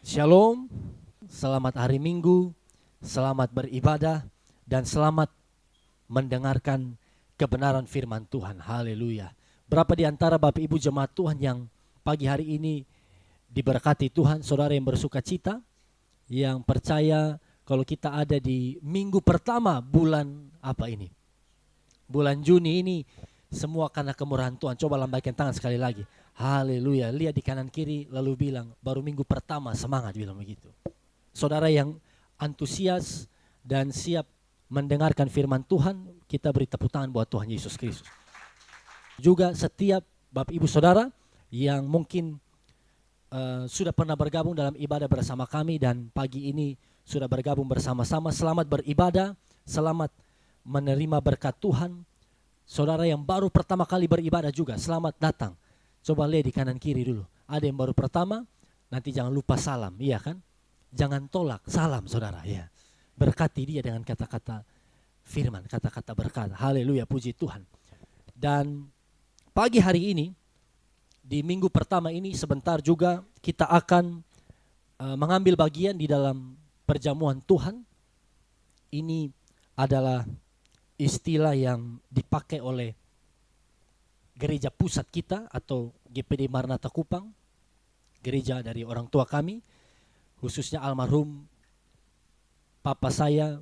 Shalom, selamat hari Minggu, selamat beribadah, dan selamat mendengarkan kebenaran firman Tuhan. Haleluya. Berapa di antara Bapak Ibu jemaat Tuhan yang pagi hari ini diberkati Tuhan, saudara yang bersuka cita, yang percaya kalau kita ada di minggu pertama bulan apa ini? Bulan Juni ini semua karena kemurahan Tuhan. Coba lambaikan tangan sekali lagi. Haleluya. Lihat di kanan kiri lalu bilang, baru minggu pertama, semangat, bilang begitu. Saudara yang antusias dan siap mendengarkan firman Tuhan, kita beri tepuk tangan buat Tuhan Yesus Kristus. Juga setiap Bapak Ibu Saudara yang mungkin sudah pernah bergabung dalam ibadah bersama kami dan pagi ini sudah bergabung bersama-sama, selamat beribadah, selamat menerima berkat Tuhan. Saudara yang baru pertama kali beribadah juga, selamat datang. Coba lihat di kanan kiri dulu. Ada yang baru pertama, nanti jangan lupa salam, iya kan? Jangan tolak, salam saudara, ya. Berkati dia dengan kata-kata firman, kata-kata berkat. Haleluya, puji Tuhan. Dan pagi hari ini, di minggu pertama ini sebentar juga kita akan mengambil bagian di dalam perjamuan Tuhan. Ini adalah istilah yang dipakai oleh gereja pusat kita atau GPD Maranatha Kupang, gereja dari orang tua kami, khususnya almarhum papa saya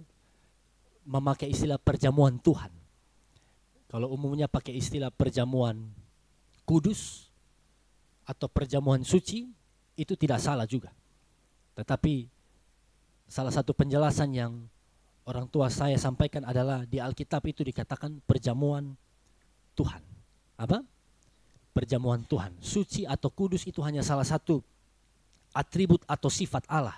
memakai istilah perjamuan Tuhan. Kalau umumnya pakai istilah perjamuan kudus atau perjamuan suci, itu tidak salah juga. Tetapi salah satu penjelasan yang orang tua saya sampaikan adalah di Alkitab itu dikatakan perjamuan Tuhan. Apa? Perjamuan Tuhan. Suci atau kudus itu hanya salah satu atribut atau sifat Allah.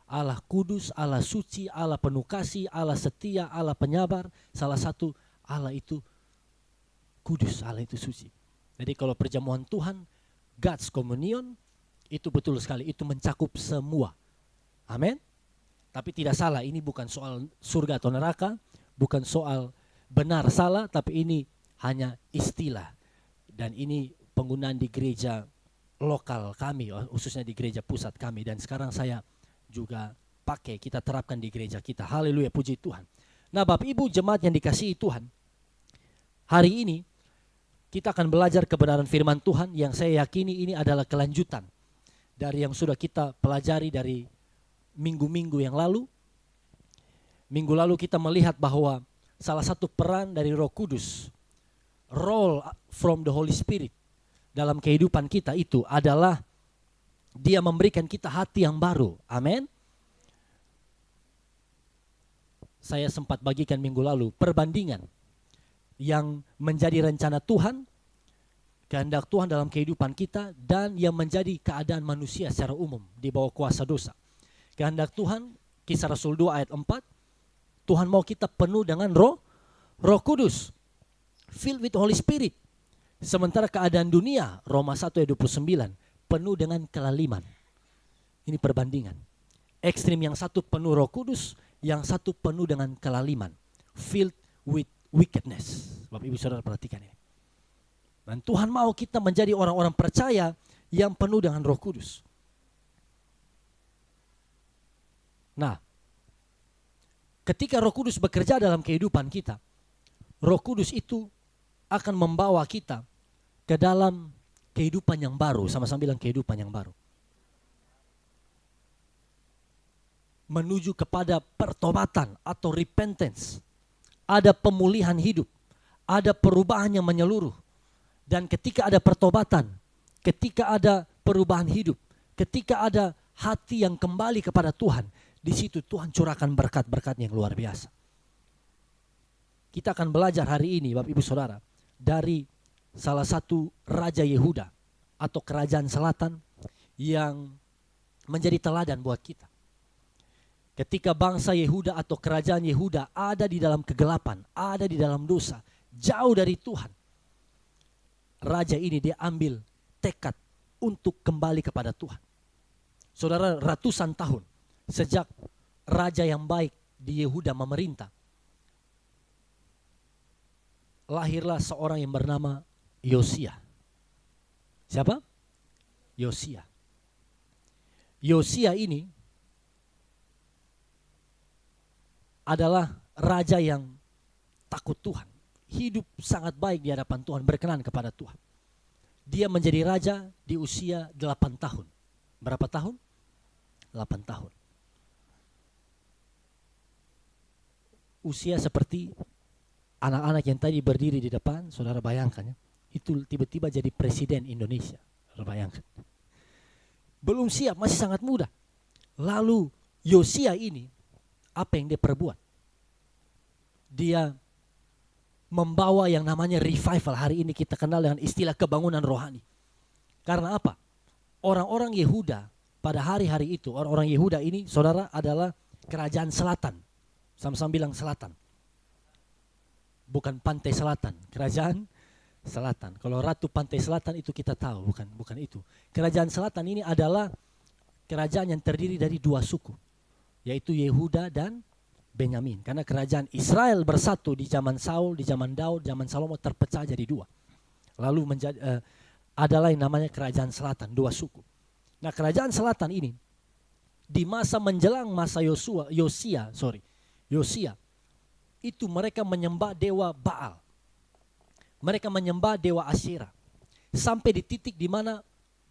Allah kudus, Allah suci, Allah penuh kasih, Allah setia, Allah penyabar. Salah satu Allah itu kudus, Allah itu suci. Jadi kalau perjamuan Tuhan, God's communion, itu betul sekali, itu mencakup semua. Amin. Tapi tidak salah, ini bukan soal surga atau neraka, bukan soal benar salah, tapi ini hanya istilah. Dan ini penggunaan di gereja lokal kami, khususnya di gereja pusat kami. Dan sekarang saya juga pakai, kita terapkan di gereja kita. Haleluya, puji Tuhan. Nah Bapak Ibu jemaat yang dikasihi Tuhan, hari ini kita akan belajar kebenaran firman Tuhan yang saya yakini ini adalah kelanjutan dari yang sudah kita pelajari dari minggu-minggu yang lalu. Minggu lalu kita melihat bahwa salah satu peran dari Roh Kudus, role from the Holy Spirit dalam kehidupan kita itu adalah dia memberikan kita hati yang baru. Amin. Saya sempat bagikan minggu lalu perbandingan yang menjadi rencana Tuhan, kehendak Tuhan dalam kehidupan kita, dan yang menjadi keadaan manusia secara umum di bawah kuasa dosa. Kehendak Tuhan, Kisah Rasul 2 ayat 4, Tuhan mau kita penuh dengan Roh Kudus, filled with Holy Spirit. Sementara keadaan dunia, Roma 1 ayat 29, penuh dengan kelaliman. Ini perbandingan. Ekstrim, yang satu penuh Roh Kudus, yang satu penuh dengan kelaliman, filled with wickedness. Bapak Ibu Saudara perhatikan ini. Dan Tuhan mau kita menjadi orang-orang percaya yang penuh dengan Roh Kudus. Nah, ketika Roh Kudus bekerja dalam kehidupan kita, Roh Kudus itu akan membawa kita ke dalam kehidupan yang baru. Sama-sama bilang kehidupan yang baru. Menuju kepada pertobatan atau repentance. Ada pemulihan hidup, ada perubahan yang menyeluruh. Dan ketika ada pertobatan, ketika ada perubahan hidup, ketika ada hati yang kembali kepada Tuhan, di situ Tuhan curahkan berkat-berkat yang luar biasa. Kita akan belajar hari ini Bapak Ibu Saudara dari salah satu Raja Yehuda atau Kerajaan Selatan yang menjadi teladan buat kita. Ketika bangsa Yehuda atau kerajaan Yehuda ada di dalam kegelapan, ada di dalam dosa, jauh dari Tuhan, raja ini dia ambil tekad untuk kembali kepada Tuhan. Saudara, ratusan tahun sejak raja yang baik di Yehuda memerintah, lahirlah seorang yang bernama Yosia. Siapa? Yosia. Yosia ini adalah raja yang takut Tuhan. Hidup sangat baik di hadapan Tuhan, berkenan kepada Tuhan. Dia menjadi raja di usia 8 tahun. Berapa tahun? 8 tahun. Usia seperti anak-anak yang tadi berdiri di depan, saudara bayangkan ya. Itu tiba-tiba jadi presiden Indonesia. Saudara bayangkan. Belum siap, masih sangat muda. Lalu Yosia ini, apa yang dia perbuat? Dia membawa yang namanya revival. Hari ini kita kenal dengan istilah kebangunan rohani. Karena apa? Orang-orang Yehuda pada hari-hari itu, orang-orang Yehuda ini, saudara, adalah kerajaan selatan. Sama-sama bilang selatan. Bukan pantai selatan, kerajaan selatan. Kalau ratu pantai selatan itu kita tahu, bukan itu. Kerajaan selatan ini adalah kerajaan yang terdiri dari 2 suku, yaitu Yehuda dan Benyamin. Karena kerajaan Israel bersatu di zaman Saul, di zaman Daud, zaman Salomo terpecah jadi 2. Lalu adalah yang namanya kerajaan selatan, 2 suku. Nah, kerajaan selatan ini di masa menjelang masa Yosia, itu mereka menyembah dewa Baal. Mereka menyembah dewa Asyera. Sampai di titik di mana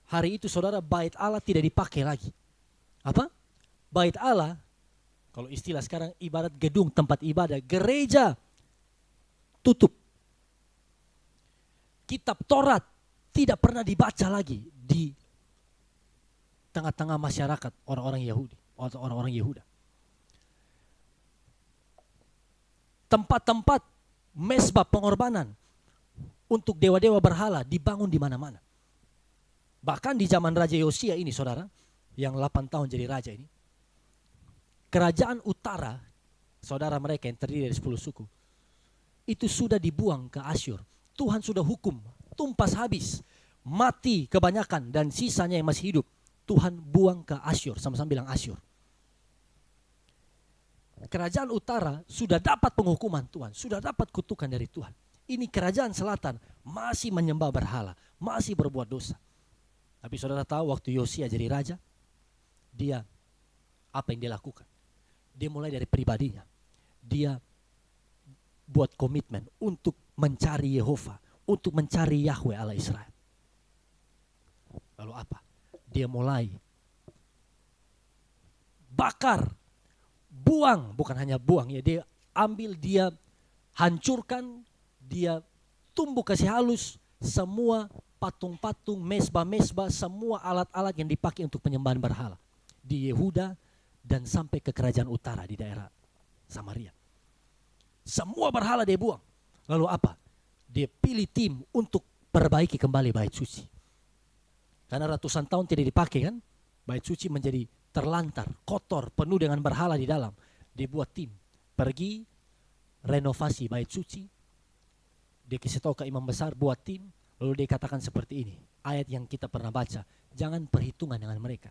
hari itu saudara, bait Allah tidak dipakai lagi. Apa? Bait Allah, kalau istilah sekarang ibarat gedung tempat ibadah, gereja tutup. Kitab Taurat tidak pernah dibaca lagi di tengah-tengah masyarakat orang-orang Yahudi atau orang-orang Yehuda. Tempat-tempat mesbah pengorbanan untuk dewa-dewa berhala dibangun di mana-mana. Bahkan di zaman Raja Yosia ini saudara, yang 8 tahun jadi raja ini, kerajaan utara, saudara mereka yang terdiri dari 10 suku, itu sudah dibuang ke Asyur. Tuhan sudah hukum, tumpas habis, mati kebanyakan dan sisanya yang masih hidup, Tuhan buang ke Asyur. Sama-sama bilang Asyur. Kerajaan utara sudah dapat penghukuman Tuhan, sudah dapat kutukan dari Tuhan. Ini kerajaan selatan masih menyembah berhala, masih berbuat dosa. Tapi saudara tahu waktu Yosia jadi raja, dia apa yang dia lakukan? Dia mulai dari pribadinya. Dia buat komitmen untuk mencari Yehova, untuk mencari Yahweh Allah Israel. Lalu apa? Dia mulai bakar, buang, bukan hanya buang ya, dia ambil, dia hancurkan, dia tumbuk kasih halus semua patung-patung, mesbah-mesbah, semua alat-alat yang dipakai untuk penyembahan berhala di Yehuda dan sampai ke kerajaan utara di daerah Samaria. Semua berhala dia buang. Lalu apa? Dia pilih tim untuk perbaiki kembali bait suci. Karena ratusan tahun tidak dipakai kan, bait suci menjadi terlantar, kotor, penuh dengan berhala di dalam. Dia buat tim, pergi renovasi bait suci. Dia kasih tahu ke imam besar, buat tim. Lalu dia katakan seperti ini, ayat yang kita pernah baca, jangan perhitungan dengan mereka.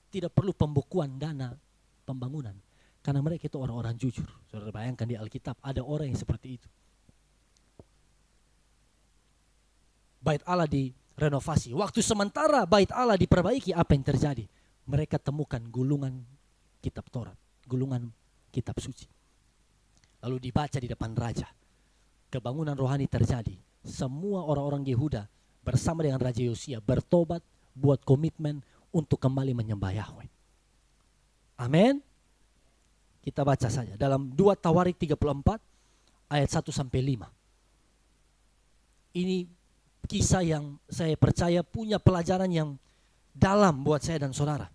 Tidak perlu pembukuan dana pembangunan, karena mereka itu orang-orang jujur. Saudara bayangkan di Alkitab ada orang yang seperti itu. Bait Allah direnovasi. Waktu sementara bait Allah diperbaiki, apa yang terjadi? Mereka temukan gulungan kitab Taurat, gulungan kitab suci. Lalu dibaca di depan raja. Kebangunan rohani terjadi. Semua orang-orang Yehuda bersama dengan Raja Yosia bertobat, buat komitmen untuk kembali menyembah Yahweh. Amin. Kita baca saja dalam 2 Tawarik 34 ayat 1-5. Ini kisah yang saya percaya punya pelajaran yang dalam buat saya dan saudara.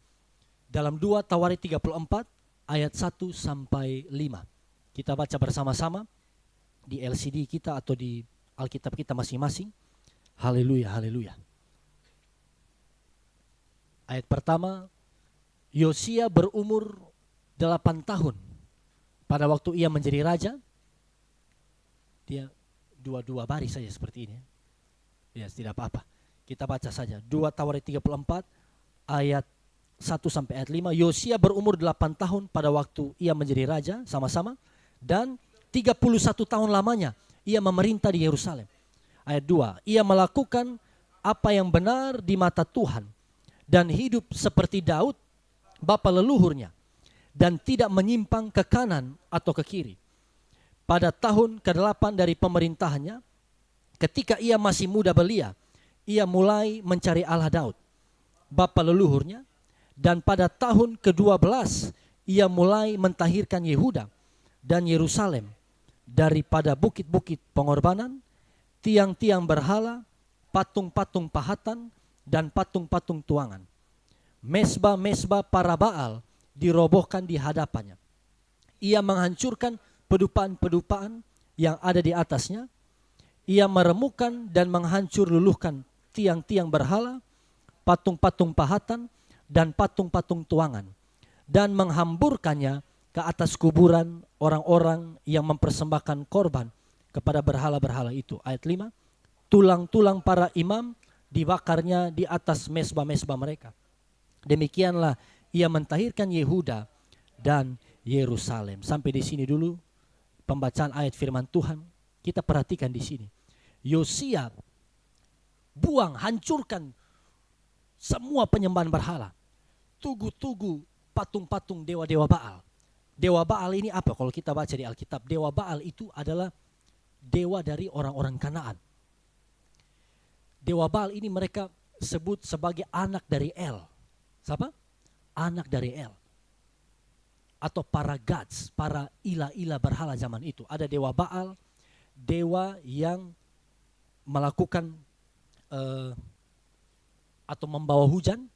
Dalam 2 Tawarik 34 ayat 1-5. Kita baca bersama-sama di LCD kita atau di Alkitab kita masing-masing. Haleluya, haleluya. Ayat pertama, Yosia berumur 8 tahun. Pada waktu ia menjadi raja, dia 2 baris saja seperti ini. Ya, tidak apa-apa. Kita baca saja. 2 Tawarik 34 ayat 1 sampai ayat 5. Yosia berumur 8 tahun pada waktu ia menjadi raja, sama-sama. Dan 31 tahun lamanya ia memerintah di Yerusalem. Ayat 2. Ia melakukan apa yang benar di mata Tuhan dan hidup seperti Daud bapa leluhurnya, dan tidak menyimpang ke kanan atau ke kiri. Pada tahun ke-8 dari pemerintahannya, ketika ia masih muda belia, ia mulai mencari Allah Daud, bapa leluhurnya, dan pada tahun ke-12 ia mulai mentahirkan Yehuda dan Yerusalem daripada bukit-bukit pengorbanan, tiang-tiang berhala, patung-patung pahatan, dan patung-patung tuangan. Mesbah-mesbah para Baal dirobohkan di hadapannya. Ia menghancurkan pedupaan-pedupaan yang ada di atasnya. Ia meremukkan dan menghancur luluhkan tiang-tiang berhala, patung-patung pahatan, dan patung-patung tuangan, dan menghamburkannya ke atas kuburan orang-orang yang mempersembahkan korban kepada berhala-berhala itu. Ayat 5, tulang-tulang para imam dibakarnya di atas mesbah-mesbah mereka. Demikianlah ia mentahirkan Yehuda dan Yerusalem. Sampai di sini dulu pembacaan ayat firman Tuhan. Kita perhatikan di sini. Yosia buang, hancurkan semua penyembahan berhala. Tugu-tugu, patung-patung dewa-dewa Baal. Dewa Baal ini apa? Kalau kita baca di Alkitab, dewa Baal itu adalah dewa dari orang-orang Kanaan. Dewa Baal ini mereka sebut sebagai anak dari El. Siapa? Anak dari El. Atau para gods, para ilah-ilah berhala zaman itu. Ada dewa Baal, dewa yang melakukan atau membawa hujan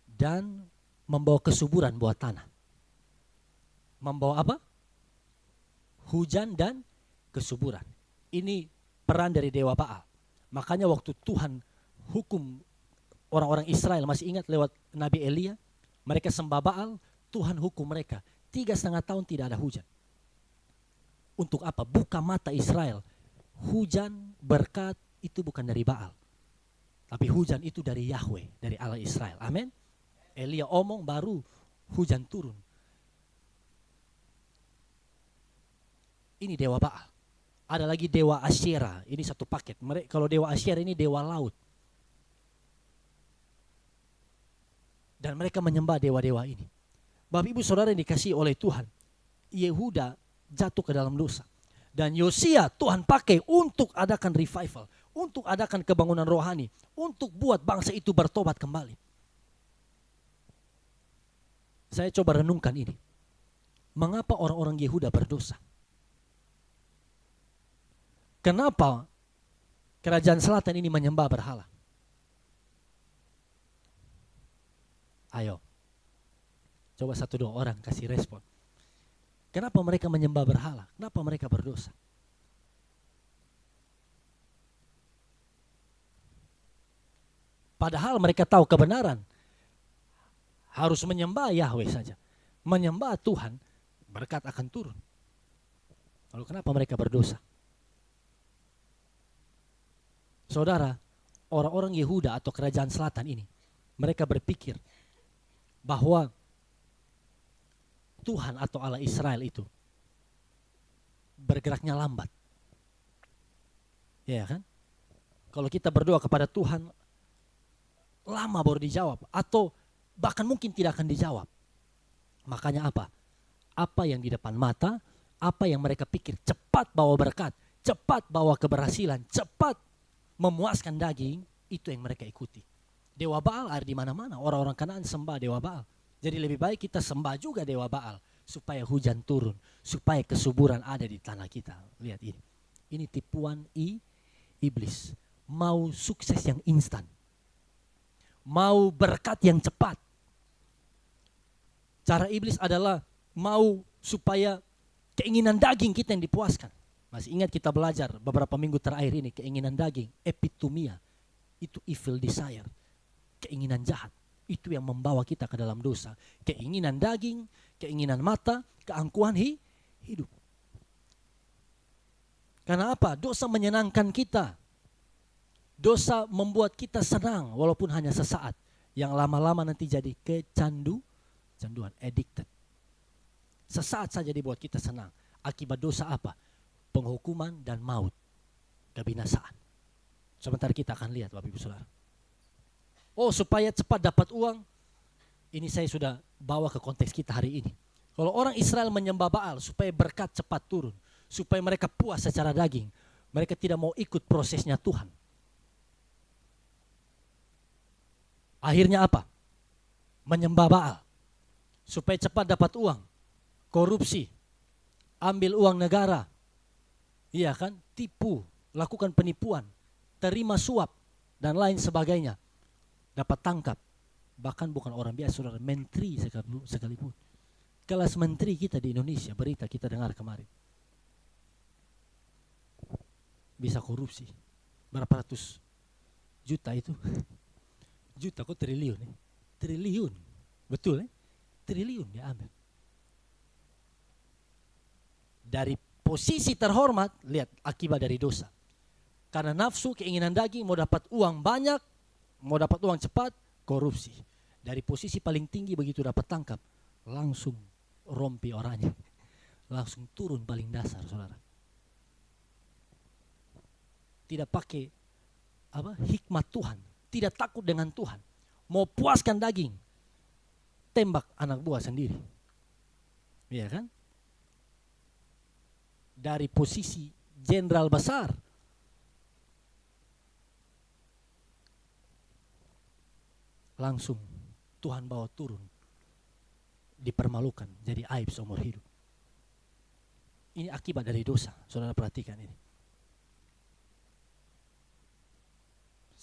dan membawa kesuburan buat tanah. Membawa apa? Hujan dan kesuburan. Ini peran dari dewa Baal. Makanya waktu Tuhan hukum orang-orang Israel, masih ingat lewat Nabi Elia, mereka sembah Baal, Tuhan hukum mereka 3,5 tahun tidak ada hujan. Untuk apa? Buka mata Israel. Hujan, berkat itu bukan dari Baal, tapi hujan itu dari Yahweh, dari Allah Israel. Amin. Elia omong baru hujan turun. Ini dewa Baal. Ada lagi dewa Asyera, ini satu paket. Kalau dewa Asyera ini dewa laut. Dan mereka menyembah dewa-dewa ini. Bapak ibu saudara yang dikasihi oleh Tuhan, Yehuda jatuh ke dalam dosa. Dan Yosia Tuhan pakai untuk adakan revival, untuk adakan kebangunan rohani, untuk buat bangsa itu bertobat kembali. Saya coba renungkan ini. Mengapa orang-orang Yehuda berdosa? Kenapa kerajaan selatan ini menyembah berhala? Ayo, coba 1-2 orang kasih respon. Kenapa mereka menyembah berhala? Kenapa mereka berdosa? Padahal mereka tahu kebenaran. Harus menyembah Yahweh saja. Menyembah Tuhan, berkat akan turun. Lalu kenapa mereka berdosa? Saudara, orang-orang Yehuda atau kerajaan selatan ini, mereka berpikir bahwa Tuhan atau Allah Israel itu bergeraknya lambat. Ya kan? Kalau kita berdoa kepada Tuhan, lama baru dijawab. Atau bahkan mungkin tidak akan dijawab. Makanya apa? Apa yang di depan mata, apa yang mereka pikir cepat bawa berkat, cepat bawa keberhasilan, cepat memuaskan daging, itu yang mereka ikuti. Dewa Baal ada di mana-mana. Orang-orang Kanaan sembah dewa Baal. Jadi lebih baik kita sembah juga dewa Baal supaya hujan turun, supaya kesuburan ada di tanah kita. Lihat ini. Ini tipuan iblis. Mau sukses yang instan. Mau berkat yang cepat. Cara iblis adalah mau supaya keinginan daging kita yang dipuaskan. Masih ingat kita belajar beberapa minggu terakhir ini, keinginan daging, epitomia. Itu evil desire. Keinginan jahat, itu yang membawa kita ke dalam dosa. Keinginan daging, keinginan mata, keangkuhan hidup. Karena apa? Dosa menyenangkan kita. Dosa membuat kita senang walaupun hanya sesaat. Yang lama-lama nanti jadi kecanduan, addicted. Sesaat saja dibuat kita senang. Akibat dosa apa? Penghukuman dan maut. Kebinasaan. Sebentar kita akan lihat Bapak Ibu Saudara. Oh, supaya cepat dapat uang, Ini saya sudah bawa ke konteks kita hari ini. Kalau orang Israel menyembah Baal supaya berkat cepat turun, supaya mereka puas secara daging, mereka tidak mau ikut prosesnya Tuhan. Akhirnya apa? Menyembah Baal supaya cepat dapat uang, korupsi, ambil uang negara, iya kan, tipu, lakukan penipuan, terima suap dan lain sebagainya, dapat tangkap. Bahkan bukan orang biasa, saudara, menteri sekalipun. Kelas menteri kita di Indonesia, berita kita dengar kemarin, bisa korupsi berapa ratus juta itu. Juta kok triliun, triliun, betul, triliun dia ambil. Dari posisi terhormat, lihat akibat dari dosa. Karena nafsu, keinginan daging, mau dapat uang banyak, mau dapat uang cepat, korupsi. Dari posisi paling tinggi begitu dapat tangkap, langsung rompi orangnya. Langsung turun paling dasar, saudara. Tidak pakai hikmat Tuhan, tidak takut dengan Tuhan. Mau puaskan daging, tembak anak buah sendiri. Iya kan? Dari posisi jenderal besar, langsung Tuhan bawa turun, dipermalukan, jadi aib seumur hidup. Ini akibat dari dosa, saudara perhatikan ini.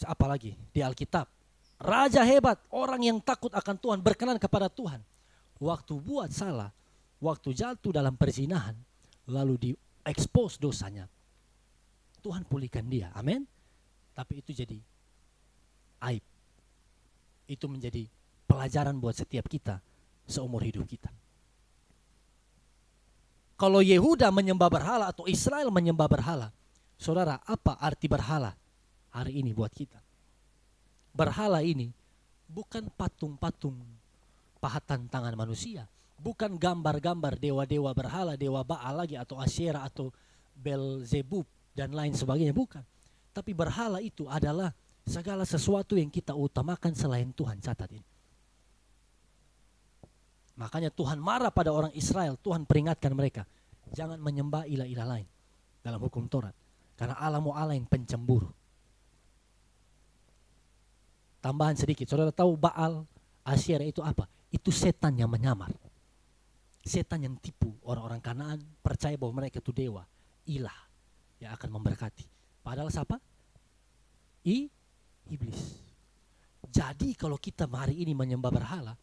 Apalagi di Alkitab, raja hebat, orang yang takut akan Tuhan, berkenan kepada Tuhan. Waktu buat salah, waktu jatuh dalam perzinahan, lalu diekspos dosanya, Tuhan pulihkan dia, amin. Tapi itu jadi aib. Itu menjadi pelajaran buat setiap kita seumur hidup kita. Kalau Yehuda menyembah berhala atau Israel menyembah berhala, saudara, apa arti berhala hari ini buat kita? Berhala ini bukan patung-patung pahatan tangan manusia, bukan gambar-gambar dewa-dewa berhala, dewa Baal lagi atau Asyera atau Belzebub dan lain sebagainya, bukan. Tapi berhala itu adalah segala sesuatu yang kita utamakan selain Tuhan. Catat ini. Makanya Tuhan marah pada orang Israel. Tuhan peringatkan mereka, jangan menyembah ilah-ilah lain dalam hukum Taurat. Karena Allahmu Allah yang pencemburu. Tambahan sedikit, saudara tahu Baal, Asyera itu apa? Itu setan yang menyamar. Setan yang tipu orang-orang Kanaan, percaya bahwa mereka itu dewa, ilah yang akan memberkati. Padahal siapa? Iblis. Jadi kalau kita hari ini menyembah berhala,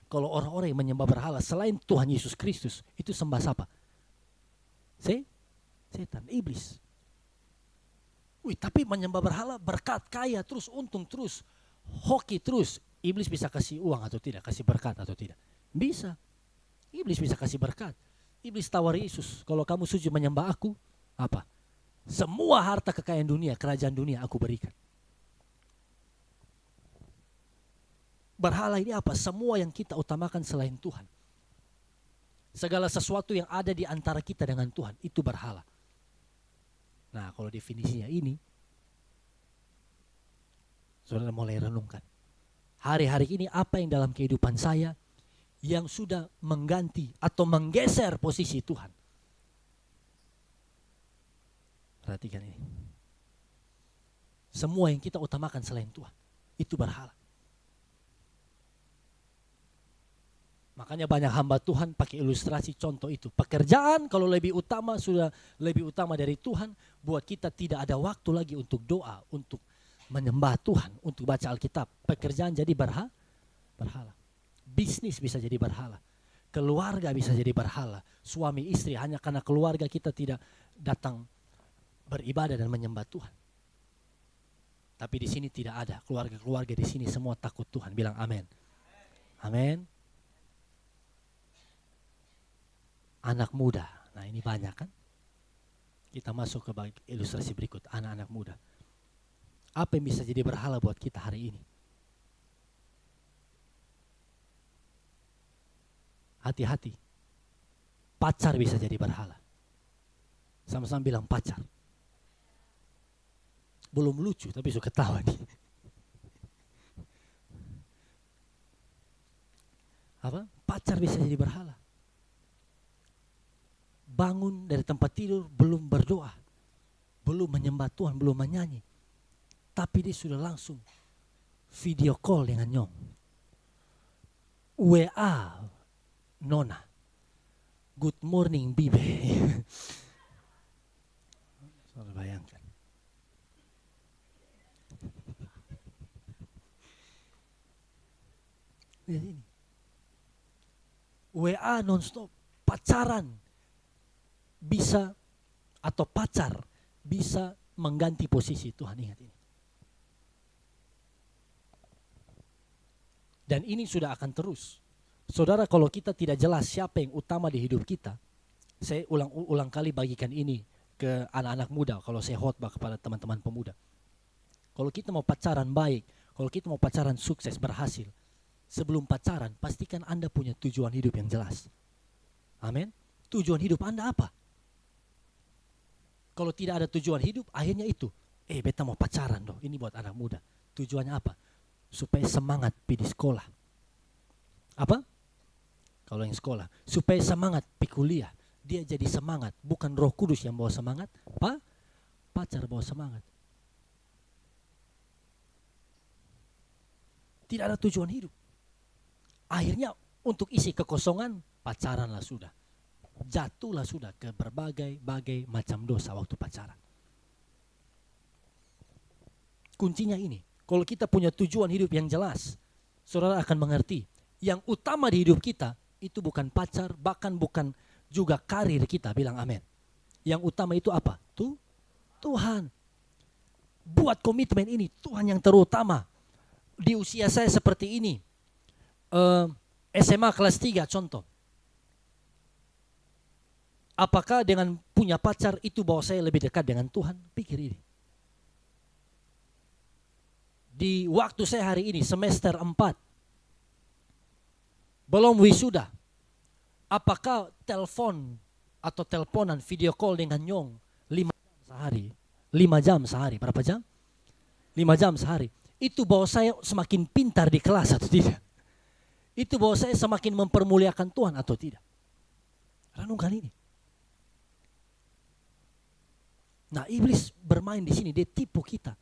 kalau orang-orang yang menyembah berhala selain Tuhan Yesus Kristus, itu sembah siapa? Setan, iblis. Tapi menyembah berhala berkat, kaya terus, untung terus, hoki terus. Iblis bisa kasih uang atau tidak, kasih berkat atau tidak? Bisa. Iblis bisa kasih berkat. Iblis tawar Yesus, kalau kamu sujud menyembah aku, apa? Semua harta kekayaan dunia, kerajaan dunia aku berikan. Berhala ini apa? Semua yang kita utamakan selain Tuhan. Segala sesuatu yang ada di antara kita dengan Tuhan, itu berhala. Nah, kalau definisinya ini, saudara mulai renungkan. Hari-hari ini apa yang dalam kehidupan saya yang sudah mengganti atau menggeser posisi Tuhan? Perhatikan ini. Semua yang kita utamakan selain Tuhan, itu berhala. Makanya banyak hamba Tuhan pakai ilustrasi contoh itu. Pekerjaan kalau lebih utama, sudah lebih utama dari Tuhan, buat kita tidak ada waktu lagi untuk doa, untuk menyembah Tuhan, untuk baca Alkitab. Pekerjaan jadi berhala. Bisnis bisa jadi berhala. Keluarga bisa jadi berhala. Suami istri, hanya karena keluarga kita tidak datang beribadah dan menyembah Tuhan. Tapi di sini tidak ada. Keluarga-keluarga di sini semua takut Tuhan. Bilang amin. Amin. Anak muda, nah ini banyak kan? Kita masuk ke ilustrasi berikut, anak-anak muda. Apa yang bisa jadi berhala buat kita hari ini? Hati-hati. Pacar bisa jadi berhala. Sama-sama bilang pacar. Belum lucu tapi suka ketawa nih. Pacar bisa jadi berhala. Bangun dari tempat tidur belum berdoa, belum menyembah Tuhan, belum menyanyi, tapi dia sudah langsung video call dengan nyong, WA Nona, good morning Bibe. Saudara bayangkan. Lihat ini. WA nonstop, pacaran bisa, atau pacar bisa mengganti posisi Tuhan, ingat ini. Dan ini sudah akan terus. Saudara, kalau kita tidak jelas siapa yang utama di hidup kita, saya ulang kali bagikan ini ke anak-anak muda kalau saya khotbah kepada teman-teman pemuda. Kalau kita mau pacaran baik, kalau kita mau pacaran sukses, berhasil, sebelum pacaran pastikan Anda punya tujuan hidup yang jelas. Amin. Tujuan hidup Anda apa? Kalau tidak ada tujuan hidup, akhirnya itu, beta mau pacaran dong. Ini buat anak muda. Tujuannya apa? Supaya semangat pergi sekolah. Apa? Kalau yang sekolah, supaya semangat pergi kuliah. Dia jadi semangat, bukan Roh Kudus yang bawa semangat, pacar bawa semangat. Tidak ada tujuan hidup. Akhirnya untuk isi kekosongan, pacaranlah sudah. Jatuhlah sudah ke berbagai macam dosa waktu pacaran. Kuncinya ini, kalau kita punya tujuan hidup yang jelas, saudara akan mengerti, yang utama di hidup kita itu bukan pacar, bahkan bukan juga karir kita, bilang amin. Yang utama itu apa? Tuhan. Buat komitmen ini, Tuhan yang terutama. Di usia saya seperti ini, SMA kelas 3 contoh. Apakah dengan punya pacar itu bahwa saya lebih dekat dengan Tuhan? Pikir ini. Di waktu saya hari ini, semester 4, belum wisuda. Apakah telepon atau teleponan video call dengan nyong 5 jam sehari? 5 jam sehari, berapa jam? 5 jam sehari. Itu bahwa saya semakin pintar di kelas atau tidak? Itu bahwa saya semakin mempermuliakan Tuhan atau tidak? Renungkan ini. Nah, iblis bermain di sini, dia tipu kita.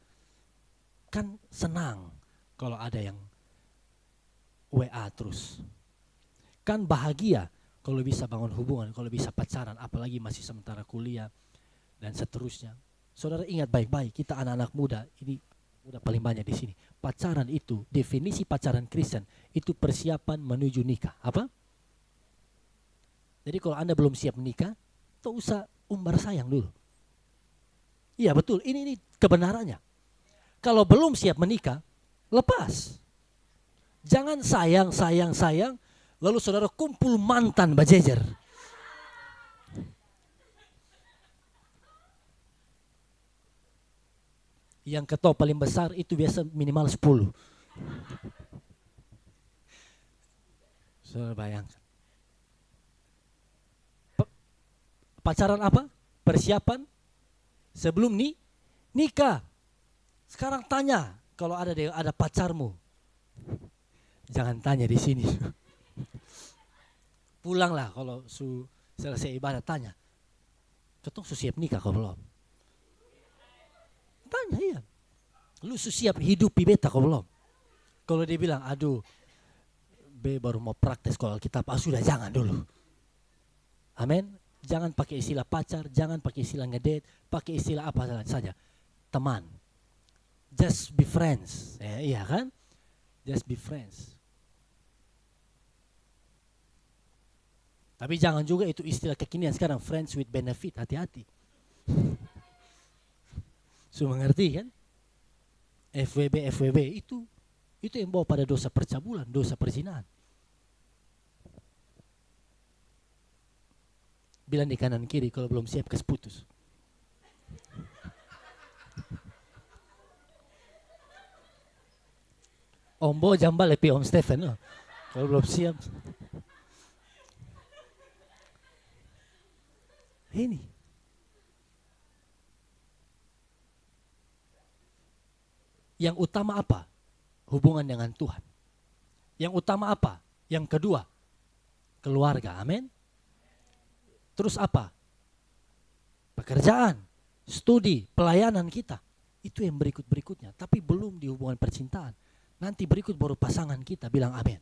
Kan senang kalau ada yang WA terus. Kan bahagia kalau bisa bangun hubungan, kalau bisa pacaran, apalagi masih sementara kuliah dan seterusnya. Saudara ingat baik-baik, kita anak-anak muda, ini muda paling banyak di sini. Pacaran itu, definisi pacaran Kristen, itu persiapan menuju nikah. Apa? Jadi kalau Anda belum siap menikah, tak usah umbar sayang dulu. Iya betul, ini kebenarannya. Kalau belum siap menikah, lepas. Jangan sayang, lalu saudara kumpul mantan bajejer. Yang ketua paling besar itu biasa minimal 10. Saudara bayangkan. Pacaran apa? Persiapan sebelum nikah. Sekarang tanya, kalau ada pacarmu, jangan tanya di sini. Pulanglah kalau selesai ibadah, tanya, ketong siap nikah kau belum? Tanya, iya. Lu siap hidupi beta kau belum? Kalau dia bilang, aduh, baru mau praktek sekolah Alkitab, sudah jangan dulu. Amin. Jangan pakai istilah pacar, jangan pakai istilah ngedate, pakai istilah apa saja. Teman. Just be friends. Iya kan? Just be friends. Tapi jangan juga itu istilah kekinian sekarang, friends with benefit, hati-hati. Sudah mengerti kan? FWB itu yang bawa pada dosa percabulan, dosa perzinahan. Bilang di kanan kiri kalau belum siap kesputus. Om Bo jambal lepi Om Stephen, kalau belum siap. Ini. Yang utama apa? Hubungan dengan Tuhan. Yang utama apa? Yang kedua, keluarga. Amin. Terus apa? Pekerjaan, studi, pelayanan kita. Itu yang berikut-berikutnya. Tapi belum di hubungan percintaan. Nanti berikut baru pasangan kita. Bilang amin.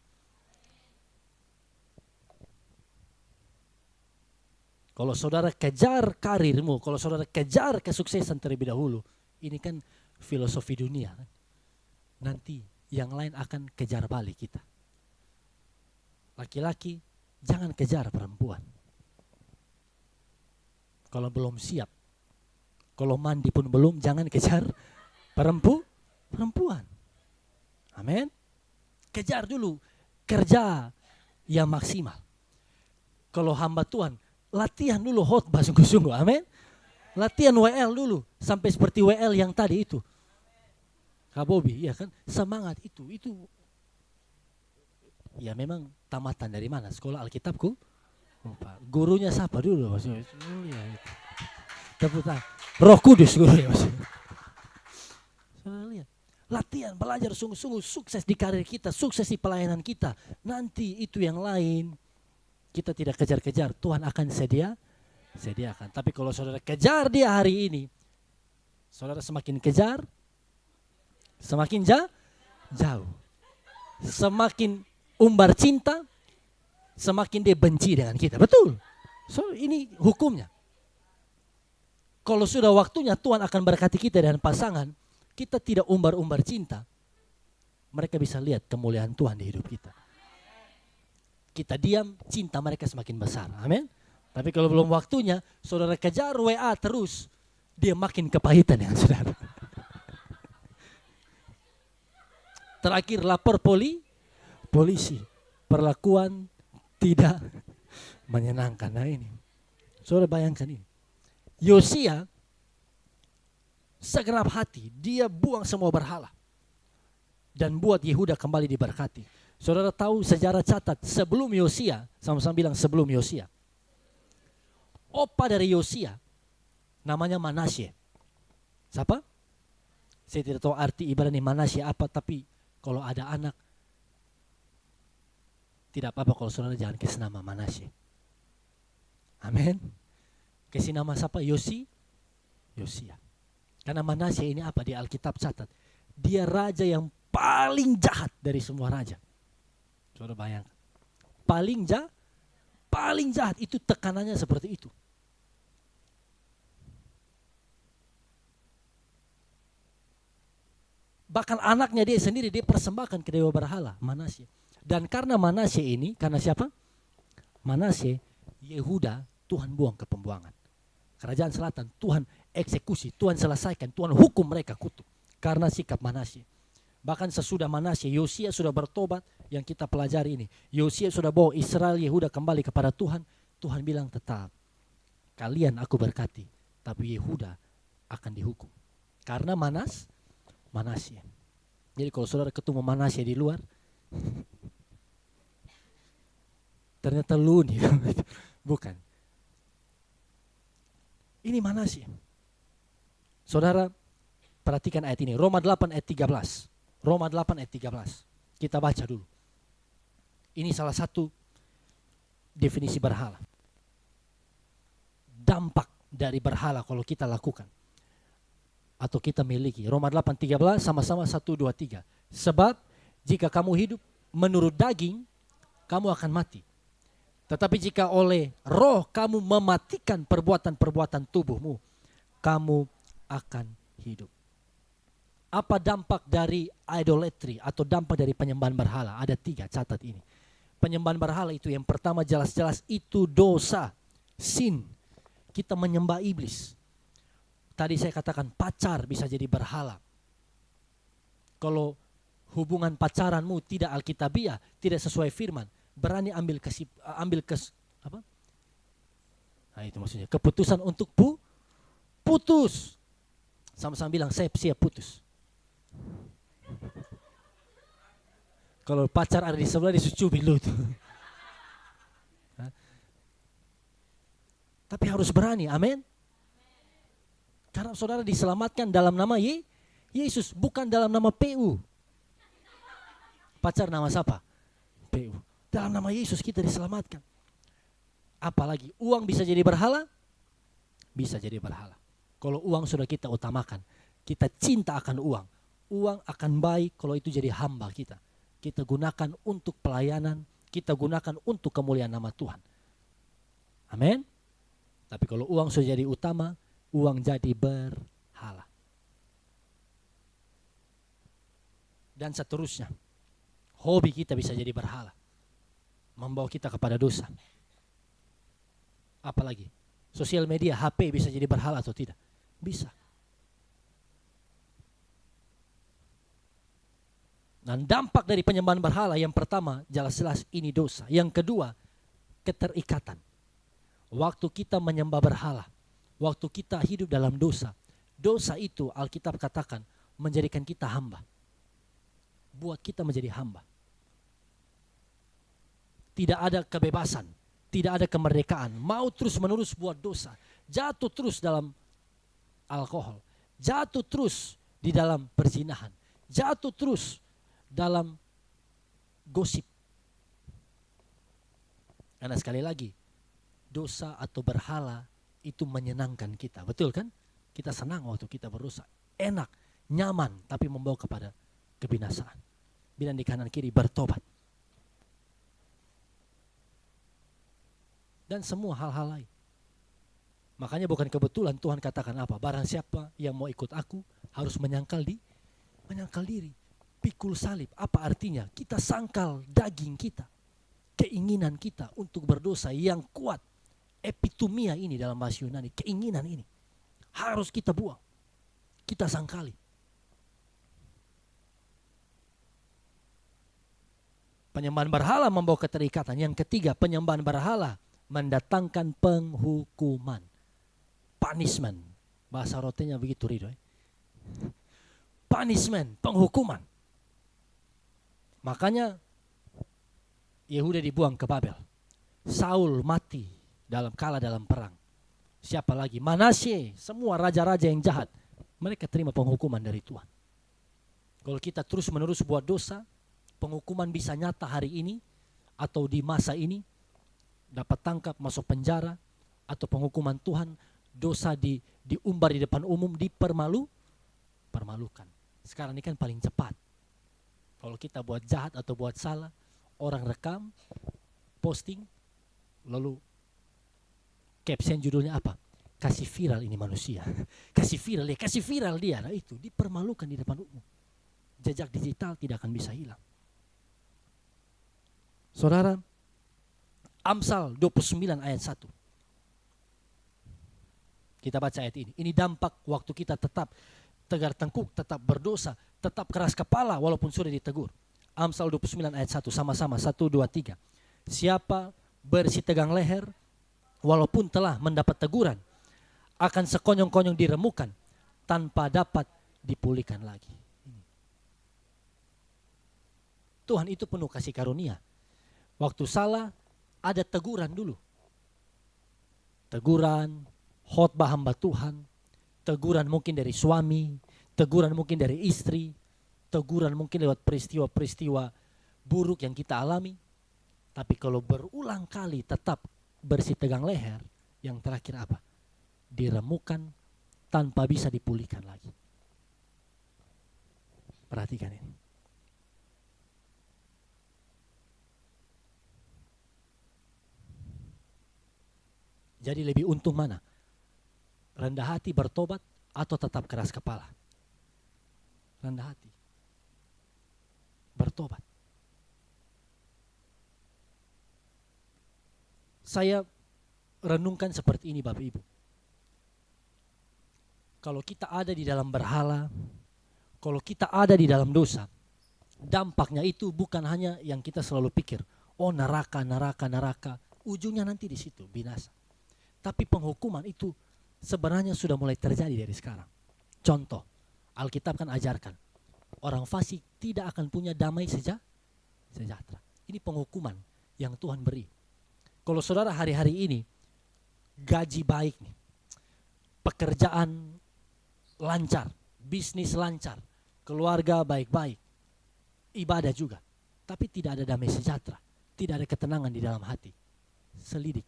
Kalau saudara kejar karirmu, kalau saudara kejar kesuksesan terlebih dahulu, ini kan filosofi dunia. Nanti yang lain akan kejar balik kita. Laki-laki jangan kejar perempuan. Kalau belum siap, kalau mandi pun belum, jangan kejar perempuan. Amin. Kejar dulu kerja yang maksimal. Kalau hamba Tuhan, latihan dulu khotbah sungguh-sungguh. Amin. Latihan WL dulu sampai seperti WL yang tadi itu. Kak Bobi, ya kan? Semangat itu. Ya memang tamatan dari mana? Sekolah Alkitabku. Gurunya siapa dulu maksudnya? Ya, tepuk tangan. Roh Kudus gurunya maksudnya. Saudara lihat. Latihan, belajar sungguh-sungguh, sukses di karir kita, sukses di pelayanan kita. Nanti itu yang lain kita tidak kejar-kejar, Tuhan akan sediakan. Tapi kalau saudara kejar dia hari ini, saudara semakin kejar, semakin jauh. Semakin umbar cinta, semakin dia benci dengan kita. Betul. So ini hukumnya. Kalau sudah waktunya Tuhan akan berkati kita dan pasangan, kita tidak umbar-umbar cinta, mereka bisa lihat kemuliaan Tuhan di hidup kita. Kita diam, cinta mereka semakin besar. Amin. Tapi kalau belum waktunya, saudara kejar WA terus, dia makin kepahitan dengan saudara. Terakhir lapor polisi. Perlakuan tidak menyenangkan. Nah ini, saudara bayangkan ini. Yosia segenap hati, dia buang semua berhala. Dan buat Yehuda kembali diberkati. Saudara tahu sejarah catat sebelum Yosia, sama-sama bilang sebelum Yosia. Opa dari Yosia, namanya Manasye. Siapa? Saya tidak tahu arti Ibrani Manasye apa, tapi kalau ada anak, tidak apa-apa kalau saudara jangan kasih nama Manasye. Amin. Kasih nama siapa? Yosia. Karena Manasye ini apa di Alkitab catat? Dia raja yang paling jahat dari semua raja. Saudara bayangkan. Paling jahat itu tekanannya seperti itu. Bahkan anaknya dia sendiri dia persembahkan ke dewa berhala, Manasye. Dan karena Manasye ini, karena siapa? Manasye, Yehuda, Tuhan buang ke pembuangan. Kerajaan Selatan, Tuhan eksekusi, Tuhan selesaikan, Tuhan hukum mereka kutuk. Karena sikap Manasye. Bahkan sesudah Manasye, Yosia sudah bertobat yang kita pelajari ini. Yosia sudah bawa Israel, Yehuda kembali kepada Tuhan. Tuhan bilang tetap, kalian aku berkati, tapi Yehuda akan dihukum. Karena Manasye. Jadi kalau saudara ketemu Manasye di luar, ternyata lu nih. Bukan. Ini Manasye. Saudara perhatikan ayat ini. Roma 8 ayat 13. Roma 8 ayat 13. Kita baca dulu. Ini salah satu definisi berhala. Dampak dari berhala kalau kita lakukan. Atau kita miliki. Roma 8:13 sama-sama 1, 2, 3. Sebab jika kamu hidup menurut daging, kamu akan mati. Tetapi jika oleh roh kamu mematikan perbuatan-perbuatan tubuhmu, kamu akan hidup. Apa dampak dari idolatry atau dampak dari penyembahan berhala? Ada 3, catat ini. Penyembahan berhala itu yang pertama jelas-jelas itu dosa, sin. Kita menyembah iblis. Tadi saya katakan pacar bisa jadi berhala. Kalau hubungan pacaranmu tidak alkitabiah, tidak sesuai firman, berani ambil apa? Nah itu maksudnya keputusan untuk putus. Sama-sama bilang saya siap putus. Kalau pacar ada di sebelah disucubi lu tuh. Tapi harus berani, amin. Karena saudara diselamatkan dalam nama Yesus, bukan dalam nama PU. Pacar nama siapa? PU. Dalam nama Yesus kita diselamatkan. Apalagi uang bisa jadi berhala? Bisa jadi berhala. Kalau uang sudah kita utamakan, kita cinta akan uang, uang akan baik kalau itu jadi hamba kita. Kita gunakan untuk pelayanan, kita gunakan untuk kemuliaan nama Tuhan. Amin. Tapi kalau uang sudah jadi utama, uang jadi berhala. Dan seterusnya. Hobi kita bisa jadi berhala, membawa kita kepada dosa. Apalagi sosial media, HP bisa jadi berhala atau tidak? Bisa. Dan dampak dari penyembahan berhala, yang pertama jelas-jelas ini dosa. Yang kedua, keterikatan. Waktu kita menyembah berhala, waktu kita hidup dalam dosa, dosa itu Alkitab katakan menjadikan kita hamba. Buat kita menjadi hamba. Tidak ada kebebasan, tidak ada kemerdekaan. Mau terus menerus buat dosa, jatuh terus dalam alkohol, jatuh terus di dalam perzinahan, jatuh terus dalam gosip. Karena sekali lagi, dosa atau berhala itu menyenangkan kita, betul kan? Kita senang waktu kita berdosa, enak, nyaman, tapi membawa kepada kebinasaan. Bilang di kanan kiri, bertobat. Dan semua hal-hal lain. Makanya bukan kebetulan Tuhan katakan apa? Barang siapa yang mau ikut aku harus menyangkal diri. Pikul salib. Apa artinya? Kita sangkal daging kita, keinginan kita untuk berdosa yang kuat. Epitomia ini dalam bahasa Yunani, keinginan ini harus kita buang, kita sangkali. Penyembahan berhala membawa keterikatan. Yang ketiga, penyembahan berhala mendatangkan penghukuman, punishment. Bahasa rotenya begitu, Ridho. Punishment, penghukuman. Makanya Yehuda dibuang ke Babel. Saul mati kalah dalam perang. Siapa lagi? Manasye, semua raja-raja yang jahat. Mereka terima penghukuman dari Tuhan. Kalau kita terus menerus buat dosa, penghukuman bisa nyata hari ini atau di masa ini. Dapat tangkap, masuk penjara, atau penghukuman Tuhan, dosa diumbar di depan umum, permalukan. Sekarang ini kan paling cepat. Kalau kita buat jahat atau buat salah, orang rekam, posting, lalu caption judulnya apa? Kasih viral ini manusia. Kasih viral dia. Nah itu, dipermalukan di depan umum. Jejak digital tidak akan bisa hilang. Saudara, Amsal 29 ayat 1. Kita baca ayat ini. Ini dampak waktu kita tetap tegar tengkuk, tetap berdosa, tetap keras kepala walaupun sudah ditegur. Amsal 29 ayat 1, sama-sama, 1, 2, 3. Siapa bersih tegang leher, walaupun telah mendapat teguran, akan sekonyong-konyong diremukan, tanpa dapat dipulihkan lagi. Tuhan itu penuh kasih karunia. Waktu salah, ada teguran dulu. Teguran, khotbah hamba Tuhan, teguran mungkin dari suami, teguran mungkin dari istri, teguran mungkin lewat peristiwa-peristiwa buruk yang kita alami. Tapi kalau berulang kali tetap bersih tegang leher, yang terakhir apa? Diremukan tanpa bisa dipulihkan lagi. Perhatikan ini. Jadi lebih untung mana? Rendah hati bertobat atau tetap keras kepala? Rendah hati. Bertobat. Saya renungkan seperti ini Bapak Ibu. Kalau kita ada di dalam berhala, kalau kita ada di dalam dosa, dampaknya itu bukan hanya yang kita selalu pikir, oh neraka, ujungnya nanti di situ binasa. Tapi penghukuman itu sebenarnya sudah mulai terjadi dari sekarang. Contoh, Alkitab kan ajarkan, orang fasik tidak akan punya damai sejahtera. Ini penghukuman yang Tuhan beri. Kalau saudara hari-hari ini gaji baik nih, pekerjaan lancar, bisnis lancar, keluarga baik-baik, ibadah juga, tapi tidak ada damai sejahtera. tidak ada ketenangan di dalam hati. Selidik.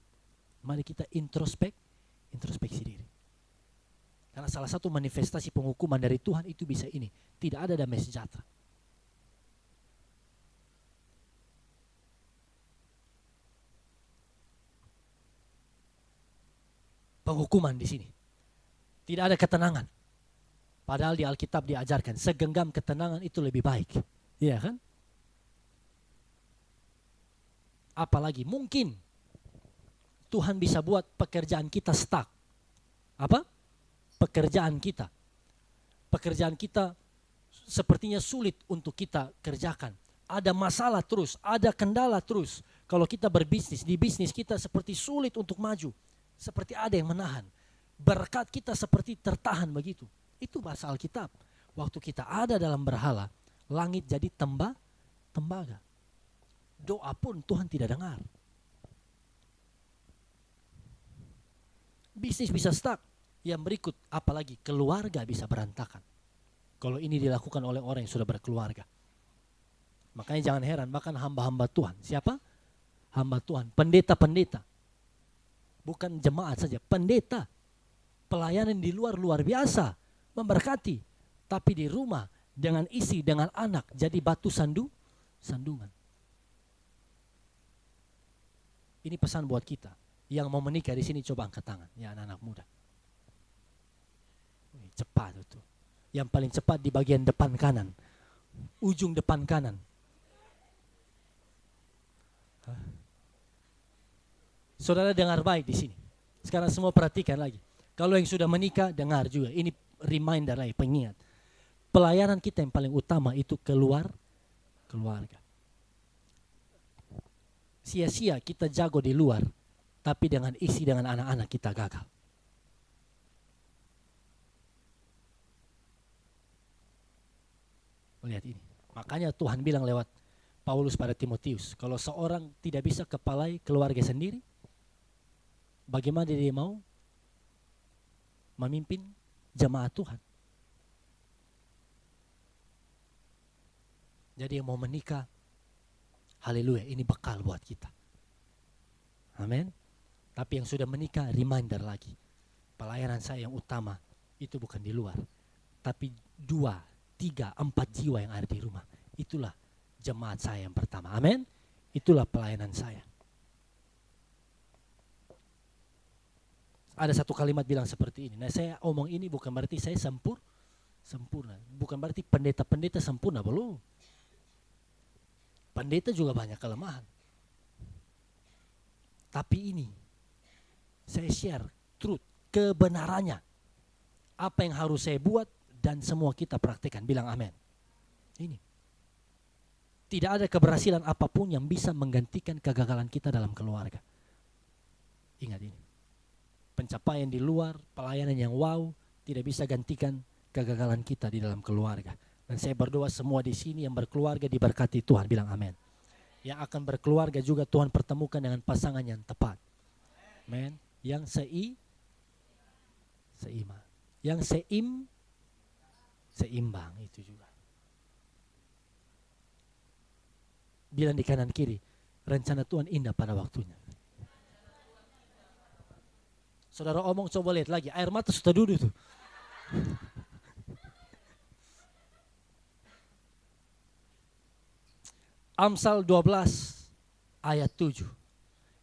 Mari kita introspeksi diri. Karena salah satu manifestasi penghukuman dari Tuhan itu bisa ini. Tidak ada damai sejahtera. Penghukuman di sini. Tidak ada ketenangan. Padahal di Alkitab diajarkan segenggam ketenangan itu lebih baik. Iya kan? Apalagi mungkin Tuhan bisa buat pekerjaan kita stuck. Apa? Pekerjaan kita sepertinya sulit untuk kita kerjakan. Ada masalah terus, ada kendala terus. Kalau kita berbisnis, di bisnis kita seperti sulit untuk maju. Seperti ada yang menahan. Berkat kita seperti tertahan begitu. Itu bahasa Alkitab. Waktu kita ada dalam berhala, langit jadi tembaga. Doa pun Tuhan tidak dengar. Bisnis bisa stuck. Yang berikut, apalagi keluarga bisa berantakan. Kalau ini dilakukan oleh orang yang sudah berkeluarga. Makanya jangan heran, bahkan hamba-hamba Tuhan. Siapa? Hamba Tuhan, pendeta-pendeta. Bukan jemaat saja, pendeta. Pelayanan di luar biasa, memberkati. Tapi di rumah, dengan istri, dengan anak, jadi batu sandungan. Ini pesan buat kita. Yang mau menikah di sini coba angkat tangan, ya anak-anak muda. Cepat itu. Yang paling cepat di bagian depan kanan. Ujung depan kanan. Saudara dengar baik di sini. Sekarang semua perhatikan lagi. Kalau yang sudah menikah dengar juga. Ini reminder lagi, pengingat. Pelayanan kita yang paling utama itu keluarga. Sia-sia kita jago di luar, tapi dengan isi dengan anak-anak kita gagal. Lihat ini. Makanya Tuhan bilang lewat Paulus pada Timotius, kalau seorang tidak bisa kepalai keluarga sendiri, bagaimana dia mau memimpin jemaat Tuhan? Jadi yang mau menikah, haleluya, ini bekal buat kita. Amin. Tapi yang sudah menikah, reminder lagi. Pelayanan saya yang utama, itu bukan di luar. Tapi 2, 3, 4 jiwa yang ada di rumah. Itulah jemaat saya yang pertama. Amin. Itulah pelayanan saya. Ada satu kalimat bilang seperti ini. Nah, saya omong ini bukan berarti saya sempurna. Bukan berarti pendeta-pendeta sempurna, belum. Pendeta juga banyak kelemahan. Tapi ini saya share truth, kebenarannya. Apa yang harus saya buat dan semua kita praktekkan. Bilang amin. Ini. Tidak ada keberhasilan apapun yang bisa menggantikan kegagalan kita dalam keluarga. Ingat ini. Pencapaian di luar, pelayanan yang wow, tidak bisa gantikan kegagalan kita di dalam keluarga. Dan saya berdoa semua di sini yang berkeluarga diberkati Tuhan. Bilang amin. Yang akan berkeluarga juga Tuhan pertemukan dengan pasangan yang tepat. Amin. Yang seiman. Yang seimbang itu juga. Bilang di kanan kiri, rencana Tuhan indah pada waktunya. Saudara omong coba lihat lagi, air mata sudah duduk tuh. Amsal 12 ayat 7.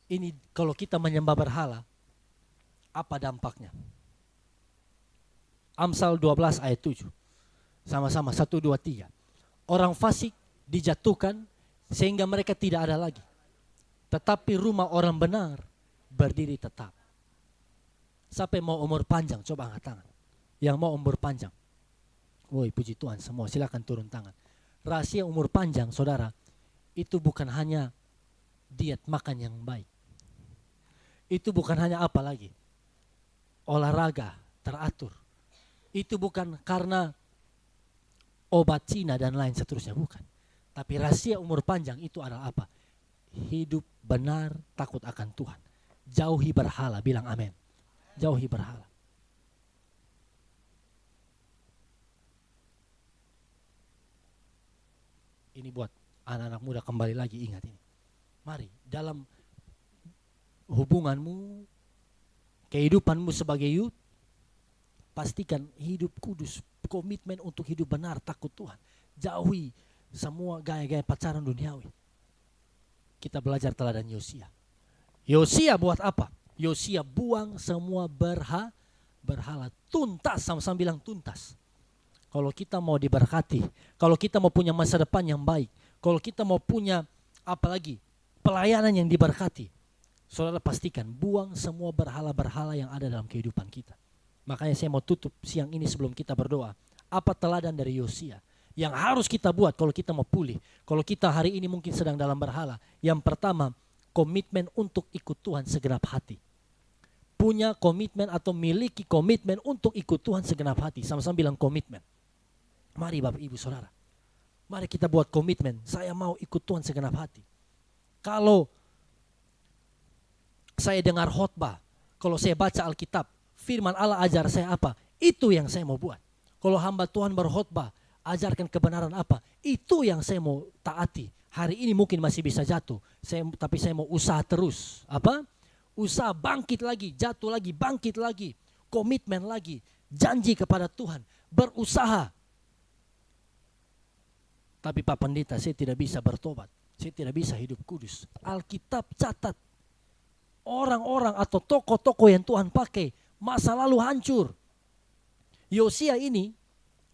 Ini kalau kita menyembah berhala, apa dampaknya? Amsal 12 ayat 7. Sama-sama 1, 2, 3. Orang fasik dijatuhkan sehingga mereka tidak ada lagi. Tetapi rumah orang benar berdiri tetap. Siapa yang mau umur panjang? Coba angkat tangan. Yang mau umur panjang. Woi, puji Tuhan semua, silakan turun tangan. Rahasia umur panjang, saudara, itu bukan hanya diet makan yang baik. Itu bukan hanya apa lagi? Olahraga teratur. Itu bukan karena obat Cina dan lain seterusnya, bukan. Tapi rahasia umur panjang itu adalah apa? Hidup benar, takut akan Tuhan. Jauhi berhala, bilang amin. Jauhi berhala. Ini buat anak-anak muda, kembali lagi ingat ini. Mari, dalam hubunganmu, kehidupanmu sebagai youth, pastikan hidup kudus, komitmen untuk hidup benar, takut Tuhan. Jauhi semua gaya-gaya pacaran duniawi. Kita belajar teladan Yosia. Yosia buat apa? Yosia buang semua berhala. Tuntas, sama-sama bilang tuntas. Kalau kita mau diberkati, kalau kita mau punya masa depan yang baik, kalau kita mau punya apalagi pelayanan yang diberkati, saudara pastikan buang semua berhala-berhala yang ada dalam kehidupan kita. Makanya saya mau tutup siang ini sebelum kita berdoa. Apa teladan dari Yosia yang harus kita buat kalau kita mau pulih? Kalau kita hari ini mungkin sedang dalam berhala. Yang pertama, komitmen untuk ikut Tuhan segenap hati. Punya komitmen atau miliki komitmen untuk ikut Tuhan segenap hati. Sama-sama bilang komitmen. Mari Bapak Ibu Saudara. Mari kita buat komitmen. Saya mau ikut Tuhan segenap hati. Kalau saya dengar khotbah, kalau saya baca Alkitab, firman Allah ajar saya apa, itu yang saya mau buat. Kalau hamba Tuhan berkhotbah, ajarkan kebenaran apa, itu yang saya mau taati. Hari ini mungkin masih bisa jatuh, tapi saya mau usaha terus. Apa? Usaha bangkit lagi, jatuh lagi, bangkit lagi, komitmen lagi, janji kepada Tuhan, berusaha. Tapi Pak Pendeta, saya tidak bisa bertobat, saya tidak bisa hidup kudus. Alkitab catat orang-orang atau tokoh-tokoh yang Tuhan pakai masa lalu hancur. Yosia ini,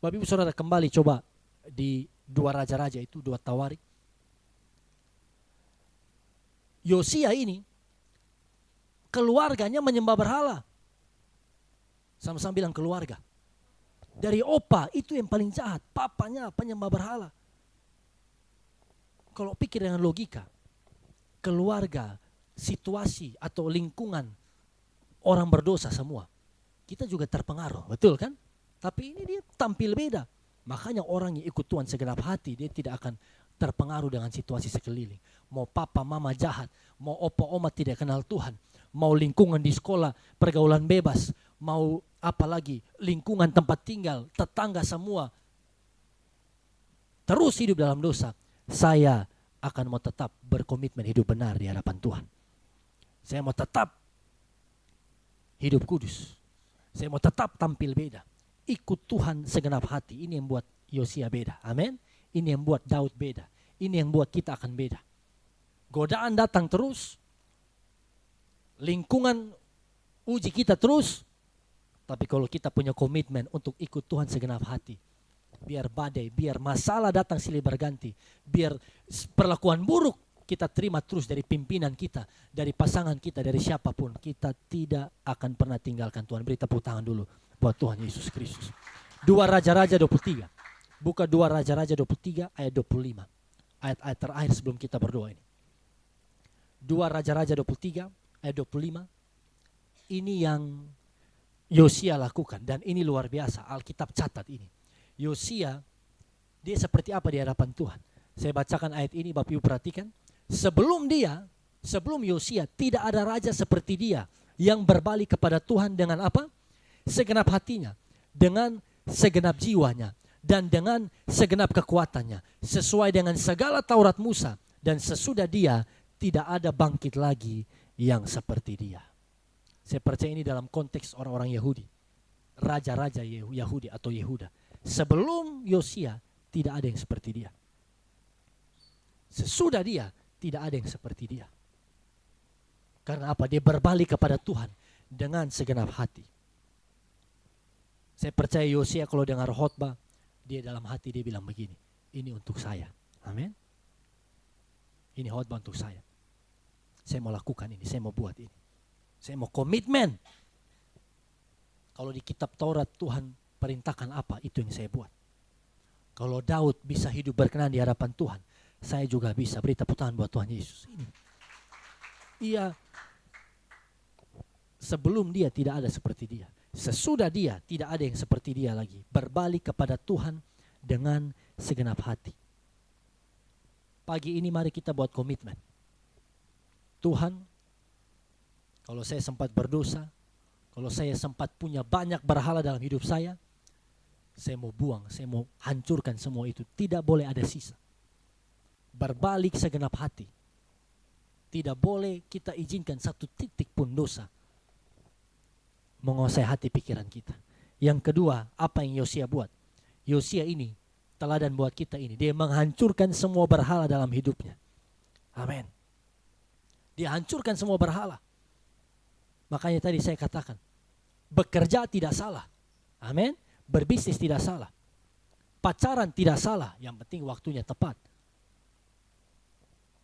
Bapak Ibu Saudara kembali coba di 2 Raja-Raja itu, 2 Tawarik. Yosia ini keluarganya menyembah berhala. Sama-sama bilang keluarga. Dari opa itu yang paling jahat, papanya penyembah berhala. Kalau pikir dengan logika, keluarga, situasi atau lingkungan orang berdosa semua, kita juga terpengaruh, betul kan? Tapi ini dia tampil beda. Makanya orang yang ikut Tuhan segenap hati, dia tidak akan terpengaruh dengan situasi sekeliling. Mau papa mama jahat, mau opa oma tidak kenal Tuhan, mau lingkungan di sekolah pergaulan bebas, mau apalagi lingkungan tempat tinggal, tetangga semua terus hidup dalam dosa, saya akan mau tetap berkomitmen hidup benar di hadapan Tuhan. Saya mau tetap hidup kudus. Saya mau tetap tampil beda. Ikut Tuhan segenap hati. Ini yang buat Yosia beda. Amin. Ini yang buat Daud beda. Ini yang buat kita akan beda. Godaan datang terus. Lingkungan uji kita terus. Tapi kalau kita punya komitmen untuk ikut Tuhan segenap hati, biar badai, biar masalah datang silih berganti, biar perlakuan buruk kita terima terus dari pimpinan kita, dari pasangan kita, dari siapapun, kita tidak akan pernah tinggalkan Tuhan. Beri tepuk tangan dulu buat Tuhan Yesus Kristus. 2 Raja-Raja 23. Buka 2 Raja-Raja 23 ayat 25. Ayat-ayat terakhir sebelum kita berdoa ini. 2 Raja-Raja 23 ayat 25. Ini yang Yosia lakukan dan ini luar biasa. Alkitab catat ini. Yosia, dia seperti apa di hadapan Tuhan? Saya bacakan ayat ini, Bapak Ibu perhatikan. Sebelum Yosia, tidak ada raja seperti dia yang berbalik kepada Tuhan dengan apa? Segenap hatinya, dengan segenap jiwanya, dan dengan segenap kekuatannya, sesuai dengan segala Taurat Musa, dan sesudah dia tidak ada bangkit lagi yang seperti dia. Saya percaya ini dalam konteks orang-orang Yahudi, raja-raja Yahudi atau Yehuda. Sebelum Yosia tidak ada yang seperti dia. Sesudah dia tidak ada yang seperti dia. Karena apa? Dia berbalik kepada Tuhan dengan segenap hati. Saya percaya Yosia kalau dengar khotbah, dia dalam hati dia bilang begini, ini untuk saya. Amin. Ini khotbah untuk saya. Saya mau lakukan ini, saya mau buat ini. Saya mau komitmen. Kalau di kitab Taurat Tuhan perintahkan apa, itu yang saya buat. Kalau Daud bisa hidup berkenan di hadapan Tuhan, saya juga bisa. Beri tepuk tangan buat Tuhan Yesus. Ini. Ia sebelum dia tidak ada seperti dia. Sesudah dia tidak ada yang seperti dia lagi. Berbalik kepada Tuhan dengan segenap hati. Pagi ini mari kita buat komitmen. Tuhan, kalau saya sempat berdosa, kalau saya sempat punya banyak berhala dalam hidup saya mau buang, saya mau hancurkan semua itu. Tidak boleh ada sisa. Berbalik segenap hati. Tidak boleh kita izinkan satu titik pun dosa menguasai hati pikiran kita. Yang kedua, apa yang Yosia buat? Yosia ini, teladan buat kita ini. Dia menghancurkan semua berhala dalam hidupnya. Amin. Dia hancurkan semua berhala. Makanya tadi saya katakan, bekerja tidak salah. Amin. Berbisnis tidak salah. Pacaran tidak salah. Yang penting waktunya tepat.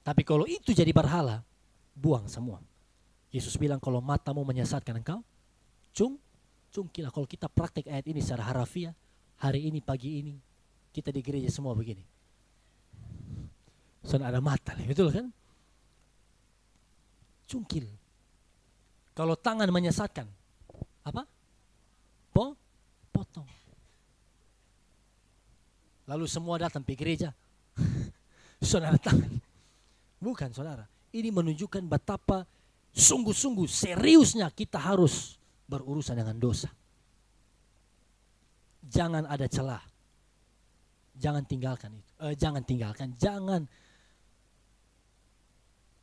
Tapi kalau itu jadi berhala, buang semua. Yesus bilang kalau matamu menyesatkan engkau, cungkilah. Kalau kita praktek ayat ini secara harafiah, hari ini, pagi ini, kita di gereja semua begini. Sudah ada mata, betul kan? Cungkil. Kalau tangan menyesatkan, apa? Potong. Lalu semua datang pergi gereja. Saudara tangan. Bukan saudara. Ini menunjukkan betapa sungguh-sungguh seriusnya kita harus berurusan dengan dosa. Jangan ada celah. Jangan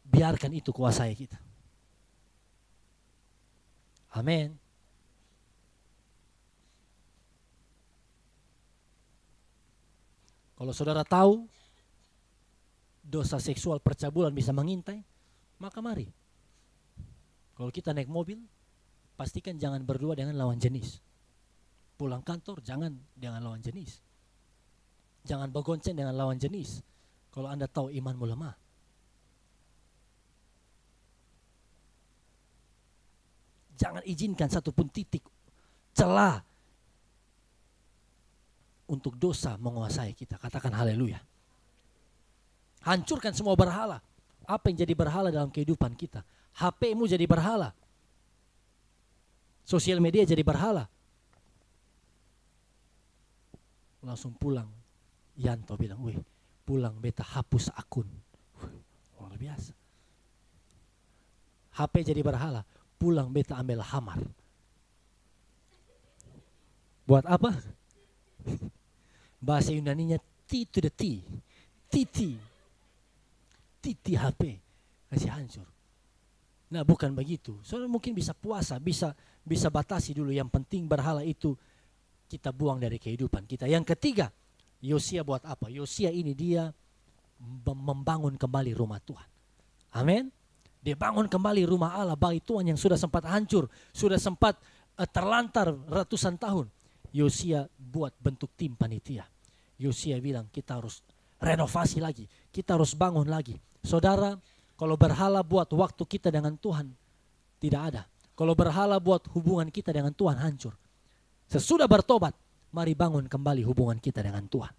biarkan itu kuasai kita. Amin. Kalau saudara tahu dosa seksual percabulan bisa mengintai, maka mari. Kalau kita naik mobil, pastikan jangan berdua dengan lawan jenis. Pulang kantor, jangan dengan lawan jenis. Jangan bergonceng dengan lawan jenis. Kalau Anda tahu imanmu lemah. Jangan izinkan satupun titik celah untuk dosa menguasai kita. Katakan haleluya. Hancurkan semua berhala. Apa yang jadi berhala dalam kehidupan kita? HP-mu jadi berhala. Sosial media jadi berhala. Langsung pulang. Yanto bilang, wih, pulang beta hapus akun. Luar biasa. HP jadi berhala. Pulang beta ambil hamar. Buat apa? Bahasa Yunaninya T to the T. Titi HP. Kasih hancur. Nah bukan begitu. Soalnya mungkin bisa puasa. Bisa batasi dulu. Yang penting berhala itu kita buang dari kehidupan kita. Yang ketiga. Yosia buat apa? Yosia ini dia membangun kembali rumah Tuhan. Amin. Dia bangun kembali rumah Allah, bait Tuhan yang sudah sempat hancur, sudah sempat terlantar ratusan tahun. Yosia buat bentuk tim panitia. Yosia bilang kita harus renovasi lagi, kita harus bangun lagi. Saudara, kalau berhala buat waktu kita dengan Tuhan, tidak ada. Kalau berhala buat hubungan kita dengan Tuhan hancur. Sesudah bertobat, mari bangun kembali hubungan kita dengan Tuhan.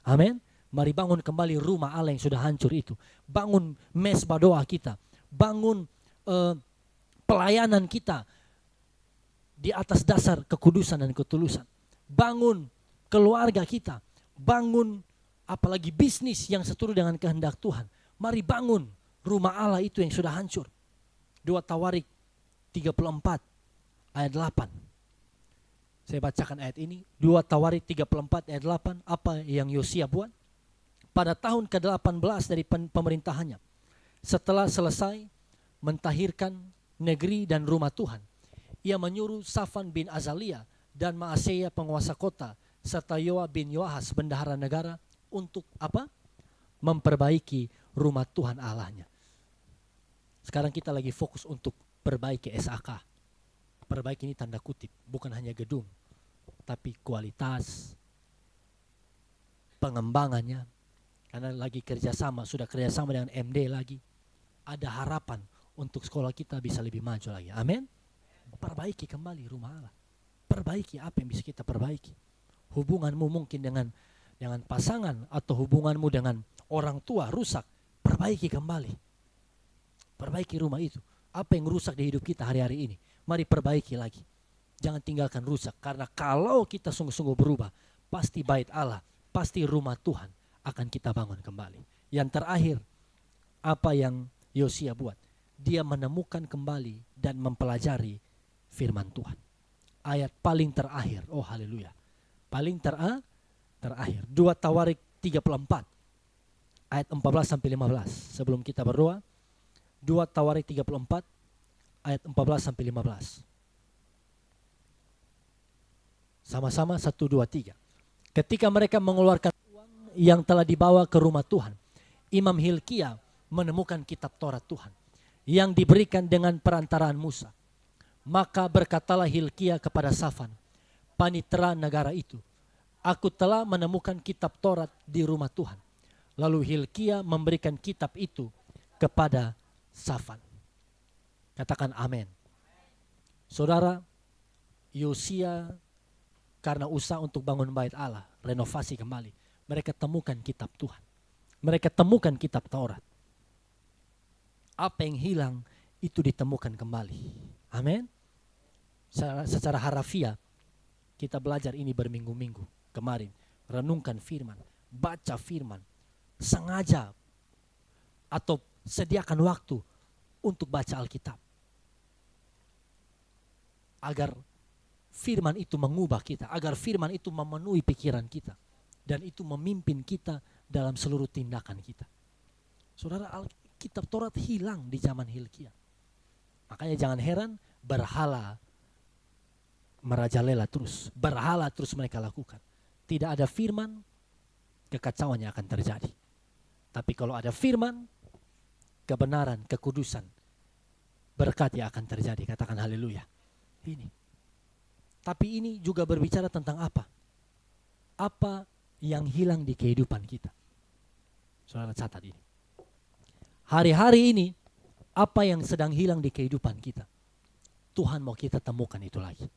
Amin. Mari bangun kembali rumah Allah yang sudah hancur itu. Bangun mesbah doa kita. Bangun pelayanan kita di atas dasar kekudusan dan ketulusan. Bangun keluarga kita. Bangun apalagi bisnis yang seturut dengan kehendak Tuhan. Mari bangun rumah Allah itu yang sudah hancur. 2 Tawarik 34 ayat 8. Saya bacakan ayat ini. 2 Tawarik 34 ayat 8. Apa yang Yosia buat? Pada tahun ke-18 dari pemerintahannya, setelah selesai mentahirkan negeri dan rumah Tuhan, ia menyuruh Safan bin Azalia dan Maaseya penguasa kota serta Yoa bin Yoahas bendahara negara untuk apa? Memperbaiki rumah Tuhan Allahnya. Sekarang kita lagi fokus untuk perbaiki SAK. Perbaiki ini tanda kutip, bukan hanya gedung, tapi kualitas pengembangannya. Karena lagi kerjasama, sudah kerjasama dengan MD lagi. Ada harapan untuk sekolah kita bisa lebih maju lagi. Amin. Perbaiki kembali rumah Allah. Perbaiki apa yang bisa kita perbaiki. Hubunganmu mungkin dengan pasangan atau hubunganmu dengan orang tua rusak. Perbaiki kembali. Perbaiki rumah itu. Apa yang rusak di hidup kita hari-hari ini, mari perbaiki lagi. Jangan tinggalkan rusak. Karena kalau kita sungguh-sungguh berubah, pasti bait Allah, pasti rumah Tuhan akan kita bangun kembali. Yang terakhir, apa yang Yosia buat? Dia menemukan kembali dan mempelajari firman Tuhan. Ayat paling terakhir, oh haleluya. Paling terakhir, 2 Tawarik 34, ayat 14-15. Sebelum kita berdoa, 2 Tawarik 34 ayat 14 sampai 15. Sama-sama 1, 2, 3. Ketika mereka mengeluarkan uang yang telah dibawa ke rumah Tuhan, Imam Hilkia menemukan kitab Taurat Tuhan yang diberikan dengan perantaraan Musa. Maka berkatalah Hilkia kepada Safan, panitera negara itu, aku telah menemukan kitab Taurat di rumah Tuhan. Lalu Hilkia memberikan kitab itu kepada Safan. Katakan amin. Saudara, Yosia karena usaha untuk bangun bait Allah, renovasi kembali, mereka temukan kitab Tuhan. Mereka temukan kitab Taurat. Apa yang hilang itu ditemukan kembali. Amin. Secara harafiah kita belajar ini berminggu-minggu kemarin. Renungkan firman, baca firman, sengaja atau sediakan waktu untuk baca Alkitab. Agar firman itu mengubah kita, agar firman itu memenuhi pikiran kita. Dan itu memimpin kita dalam seluruh tindakan kita. Saudara, kitab Taurat hilang di zaman Hilkia. Makanya jangan heran berhala merajalela terus. Berhala terus mereka lakukan. Tidak ada firman, kekacauan yang akan terjadi. Tapi kalau ada firman, kebenaran, kekudusan, berkat yang akan terjadi. Katakan haleluya. Ini. Tapi ini juga berbicara tentang apa? Apa yang hilang di kehidupan kita. Saudara catat ini. Hari-hari ini, apa yang sedang hilang di kehidupan kita, Tuhan mau kita temukan itu lagi.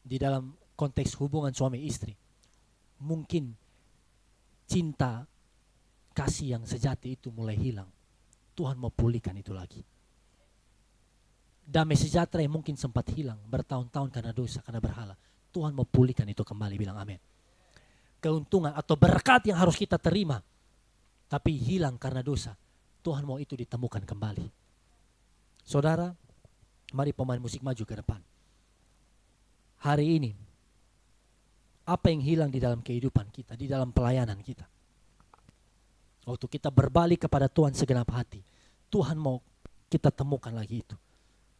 Di dalam konteks hubungan suami istri, mungkin cinta, kasih yang sejati itu mulai hilang. Tuhan mau pulihkan itu lagi. Damai sejahtera yang mungkin sempat hilang bertahun-tahun karena dosa, karena berhala, Tuhan mau pulihkan itu kembali, bilang amin. Keuntungan atau berkat yang harus kita terima, tapi hilang karena dosa, Tuhan mau itu ditemukan kembali. Saudara, mari pemain musik maju ke depan. Hari ini, apa yang hilang di dalam kehidupan kita, di dalam pelayanan kita? Waktu kita berbalik kepada Tuhan segenap hati, Tuhan mau kita temukan lagi itu.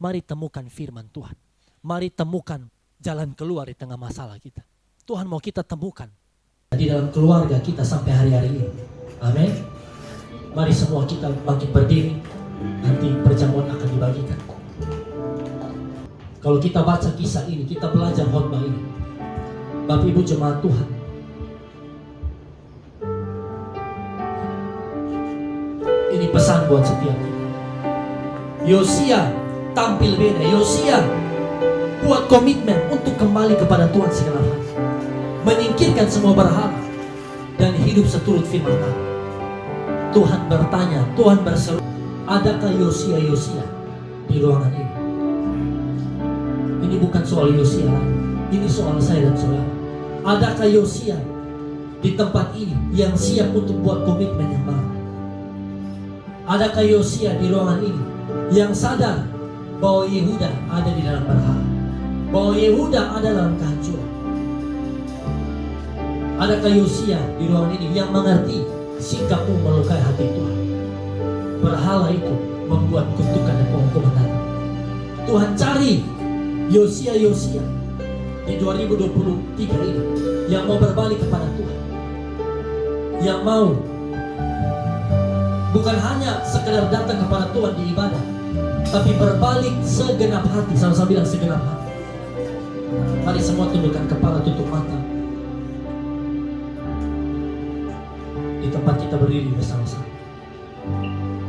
Mari temukan firman Tuhan. Mari temukan jalan keluar di tengah masalah kita. Tuhan mau kita temukan di dalam keluarga kita sampai hari-hari ini. Amin. Mari semua kita bangkit berdiri. Nanti perjamuan akan dibagikan. Kalau kita baca kisah ini, kita belajar khotbah ini. Bapak Ibu jemaat Tuhan, ini pesan buat setiap kita. Yosia tampil beda. Yosia buat komitmen untuk kembali kepada Tuhan segenap hati, menyingkirkan semua berhala dan hidup seturut firman Allah. Tuhan bertanya, Tuhan berseru, adakah Yosia di ruangan ini? Ini bukan soal Yosia lagi, ini soal saya dan saudara. Adakah Yosia di tempat ini yang siap untuk buat komitmen yang baru? Adakah Yosia di ruangan ini yang sadar bahwa Yehuda ada di dalam berhala, bahwa Yehuda ada dalam kehancuran? Adakah Yosia di ruangan ini yang mengerti sikapmu melukai hati Tuhan? Berhala itu membuat kutukan dan penghukuman datang. Tuhan cari Yosia di 2023 ini yang mau berbalik kepada Tuhan, yang mau bukan hanya sekedar datang kepada Tuhan di ibadah, tapi berbalik segenap hati. Sama-sama bilang segenap hati. Mari semua tundukkan kepala, tutup mata. Di tempat kita berdiri bersama-sama.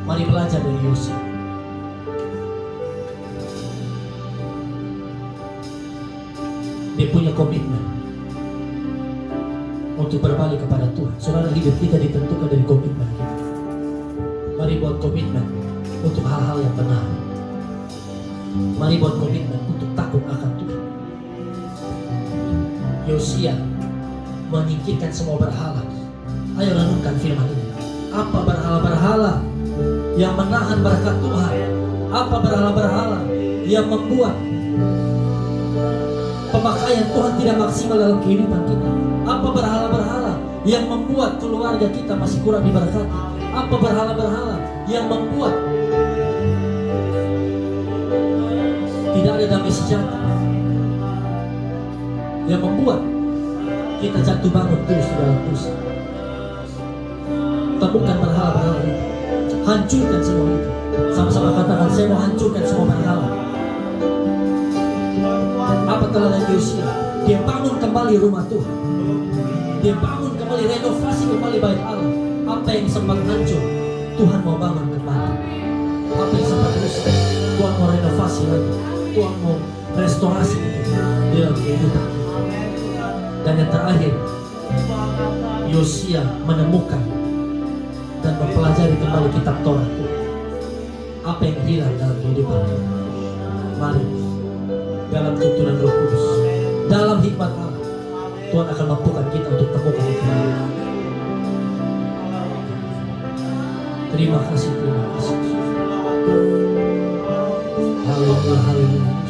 Mari belajar dari Yosia. Dia punya komitmen untuk berbalik kepada Tuhan. Saudara, hidup kita ditentukan dari komitmen kita. Mari buat komitmen untuk hal-hal yang benar. Mari buat komitmen untuk takut akan Tuhan. Yosia menyingkirkan semua berhala. Ayo renungkan firman ini. Apa berhala-berhala yang menahan berkat Tuhan? Apa berhala-berhala yang membuat pemakaian Tuhan tidak maksimal dalam kehidupan kita? Apa berhala-berhala yang membuat keluarga kita masih kurang diberkati? Apa berhala-berhala yang membuat tidak ada damai sejahtera, yang membuat kita jatuh bangun terus di dalam dosa. Temukan berhala-berhala itu, hancurkan semua itu. Sama-sama katakan, saya mau hancurkan semua berhala. Apa teladan Yosia? Dia bangun kembali rumah Tuhan, dia bangun kembali, renovasi kembali bait Allah. Apa yang sempat hancur, Tuhan mau bangun kembali. Apa yang sempat rusak, Tuhan mau renovasi lagi. Tuhan mau restorasi itu di dalam kehidupan. Dan yang terakhir, Yosia menemukan dan mempelajari kembali kitab Taurat Tuhan. Apa yang hilang dalam kehidupan kita? Mari dalam tuntunan Roh Kudus, dalam hikmat Allah, Tuhan akan mampukan kita untuk temukan itu. Terima kasih, terima kasih. Haleluya, haleluya.